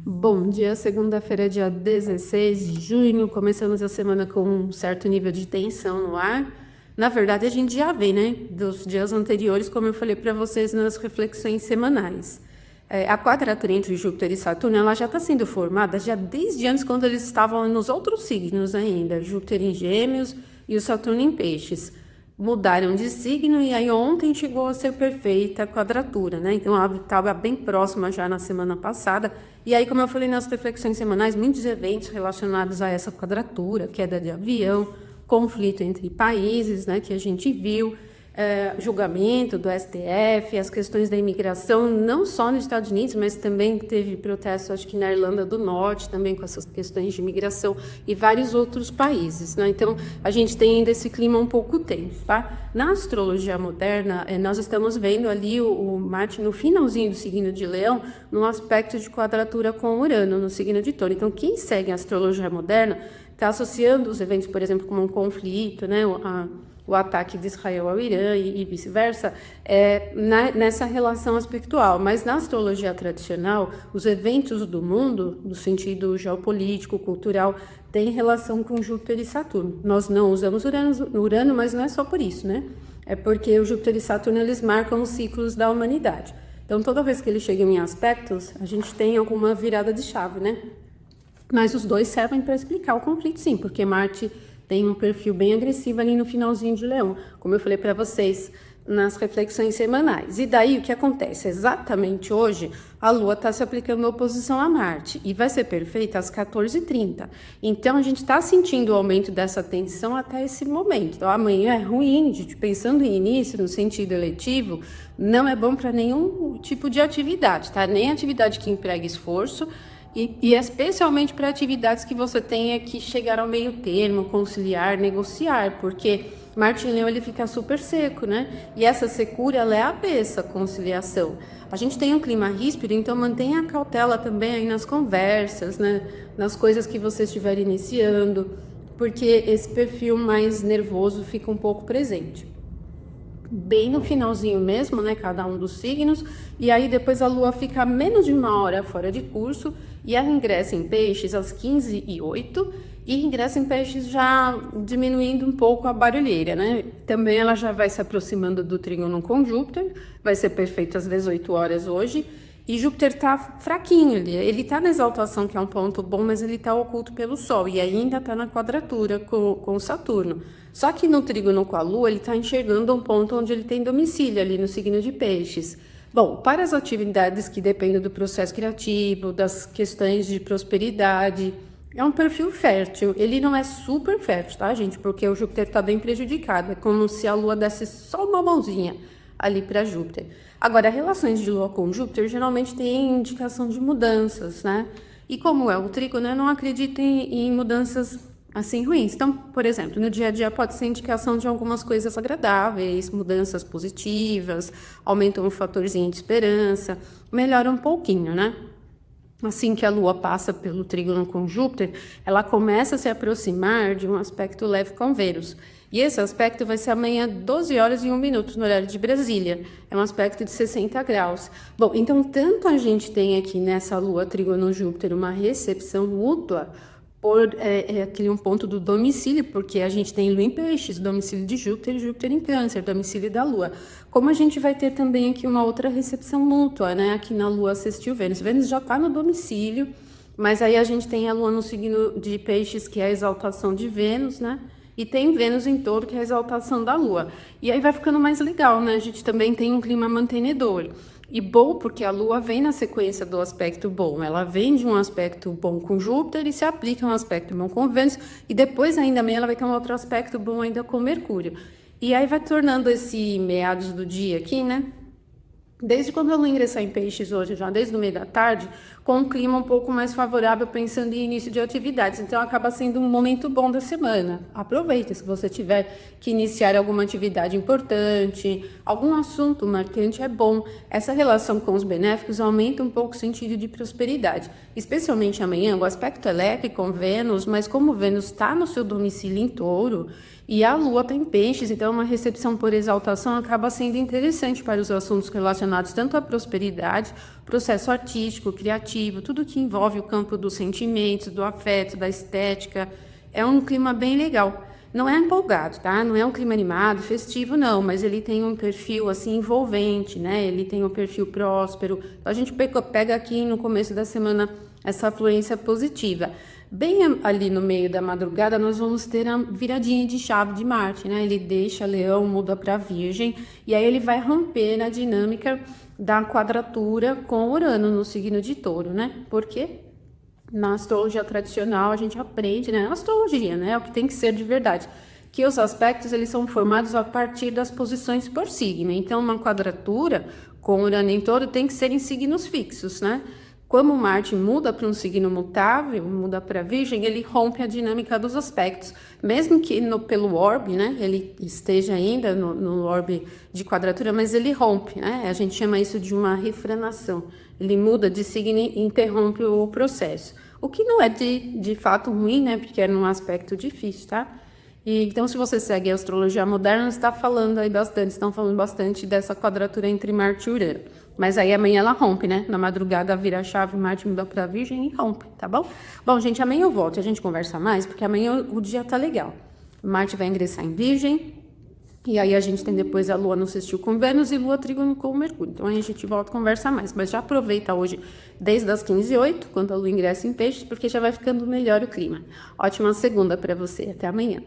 Bom dia, segunda-feira, dia 16 de junho. Começamos a semana com um certo nível de tensão no ar. Na verdade, a gente já vê, né, dos dias anteriores, como eu falei para vocês nas reflexões semanais. A quadratura entre Júpiter e Saturno, ela já está sendo formada já desde antes, quando eles estavam nos outros signos ainda, Júpiter em Gêmeos e o Saturno em Peixes. Mudaram de signo e aí ontem chegou a ser perfeita a quadratura, né? Então ela estava bem próxima já na semana passada. E aí, como eu falei nas reflexões semanais, muitos eventos relacionados a essa quadratura, queda de avião, conflito entre países, né, que a gente viu, julgamento do STF, as questões da imigração, não só nos Estados Unidos, mas também teve protesto, acho que na Irlanda do Norte, também com essas questões de imigração e vários outros países, né? Então, a gente tem ainda esse clima um pouco tenso, tá? Na astrologia moderna, nós estamos vendo ali o Marte no finalzinho do signo de Leão, num aspecto de quadratura com Urano, no signo de Touro. Então, quem segue a astrologia moderna está associando os eventos, por exemplo, como um conflito, né? O ataque de Israel ao Irã e vice-versa, nessa relação aspectual. Mas na astrologia tradicional, os eventos do mundo, no sentido geopolítico, cultural, têm relação com Júpiter e Saturno. Nós não usamos Urano, mas não é só por isso, né? É porque o Júpiter e Saturno, eles marcam os ciclos da humanidade. Então, toda vez que eles chegam em aspectos, a gente tem alguma virada de chave, né? Mas os dois servem para explicar o conflito, sim, porque Marte tem um perfil bem agressivo ali no finalzinho de Leão, como eu falei para vocês nas reflexões semanais. E daí o que acontece? Exatamente hoje, a Lua está se aplicando oposição a Marte e vai ser perfeita às 14h30. Então a gente está sentindo o aumento dessa tensão até esse momento. Então amanhã é ruim, gente, pensando em início, no sentido eletivo, não é bom para nenhum tipo de atividade, tá? Nem atividade que empregue esforço. E especialmente para atividades que você tenha que chegar ao meio termo, conciliar, negociar, porque Marte em Leão ele fica super seco, né? E essa secura ela é a avessa à conciliação. A gente tem um clima ríspido, então mantenha a cautela também aí nas conversas, né? Nas coisas que você estiver iniciando, porque esse perfil mais nervoso fica um pouco presente. Bem no finalzinho mesmo, né, cada um dos signos, e aí depois a Lua fica menos de uma hora fora de curso, e ela ingressa em Peixes às 15h08, e ingressa em Peixes já diminuindo um pouco a barulheira, né? Também ela já vai se aproximando do trígono com Júpiter, vai ser perfeito às 18 horas hoje, e Júpiter tá fraquinho, ele tá na exaltação, que é um ponto bom, mas ele tá oculto pelo Sol, e ainda tá na quadratura com Saturno. Só que no trígono com a Lua, ele tá enxergando um ponto onde ele tem domicílio, ali no signo de Peixes. Bom, para as atividades que dependem do processo criativo, das questões de prosperidade, é um perfil fértil. Ele não é super fértil, tá, gente? Porque o Júpiter tá bem prejudicado, é como se a Lua desse só uma mãozinha ali para Júpiter. Agora, relações de Lua com Júpiter geralmente têm indicação de mudanças, né? E como é o trígono, eu não acredito em mudanças assim ruins. Então, por exemplo, no dia a dia pode ser indicação de algumas coisas agradáveis, mudanças positivas, aumenta um fatorzinho de esperança, melhora um pouquinho, né? Assim que a Lua passa pelo trígono com Júpiter, ela começa a se aproximar de um aspecto leve com Vênus. E esse aspecto vai ser amanhã, 12h01 no horário de Brasília. É um aspecto de 60 graus. Bom, então tanto a gente tem aqui nessa Lua trígono Júpiter uma recepção mútua por aquele um ponto do domicílio, porque a gente tem Lua em Peixes, domicílio de Júpiter, e Júpiter em Câncer, domicílio da Lua. Como a gente vai ter também aqui uma outra recepção mútua, né? Aqui na Lua assistiu Vênus. Vênus já está no domicílio, mas aí a gente tem a Lua no signo de Peixes, que é a exaltação de Vênus, né? E tem Vênus em Touro, que é a exaltação da Lua. E aí vai ficando mais legal, né? A gente também tem um clima mantenedor. E bom, porque a Lua vem na sequência do aspecto bom. Ela vem de um aspecto bom com Júpiter e se aplica a um aspecto bom com Vênus. E depois ainda bem ela vai ter um outro aspecto bom ainda com Mercúrio. E aí vai tornando esse meados do dia aqui, né? Desde quando eu ingressar em Peixes hoje, já desde o meio da tarde, com um clima um pouco mais favorável, pensando em início de atividades. Então, acaba sendo um momento bom da semana. Aproveita, se você tiver que iniciar alguma atividade importante, algum assunto marcante, é bom. Essa relação com os benéficos aumenta um pouco o sentido de prosperidade. Especialmente amanhã, o aspecto é leve com Vênus, mas como Vênus está no seu domicílio em Touro, e a Lua está em Peixes, então uma recepção por exaltação acaba sendo interessante para os assuntos relacionados relacionados tanto à prosperidade, processo artístico, criativo, tudo que envolve o campo dos sentimentos, do afeto, da estética. É um clima bem legal. Não é empolgado, tá? Não é um clima animado, festivo, não, mas ele tem um perfil, assim, envolvente, né? Ele tem um perfil próspero. Então, a gente pega aqui no começo da semana essa fluência positiva. Bem ali no meio da madrugada, nós vamos ter a viradinha de chave de Marte, né? Ele deixa Leão, muda para Virgem, e aí ele vai romper a dinâmica da quadratura com Urano no signo de Touro, né? Por quê? Na astrologia tradicional, a gente aprende, né? Astrologia, né? É o que tem que ser de verdade. Que os aspectos, eles são formados a partir das posições por signo. Então, uma quadratura com Urano em Touro tem que ser em signos fixos, né? Como Marte muda para um signo mutável, muda para Virgem, ele rompe a dinâmica dos aspectos. Mesmo que pelo orbe, né? Ele esteja ainda no orbe de quadratura, mas ele rompe, né? A gente chama isso de uma refranação. Ele muda de signo e interrompe o processo. O que não é de fato ruim, né? Porque é num aspecto difícil, tá? E, então, se você segue a astrologia moderna, está falando aí bastante, estão falando bastante dessa quadratura entre Marte e Urano. Mas aí amanhã ela rompe, né? Na madrugada vira a chave, Marte muda para Virgem e rompe, tá bom? Bom, gente, amanhã eu volto e a gente conversa mais, porque amanhã o dia tá legal. Marte vai ingressar em Virgem, e aí a gente tem depois a Lua no sextil com Vênus e Lua trígono com Mercúrio. Então aí a gente volta a conversar mais. Mas já aproveita hoje, desde as 15h08, quando a Lua ingressa em Peixes, porque já vai ficando melhor o clima. Ótima segunda para você. Até amanhã.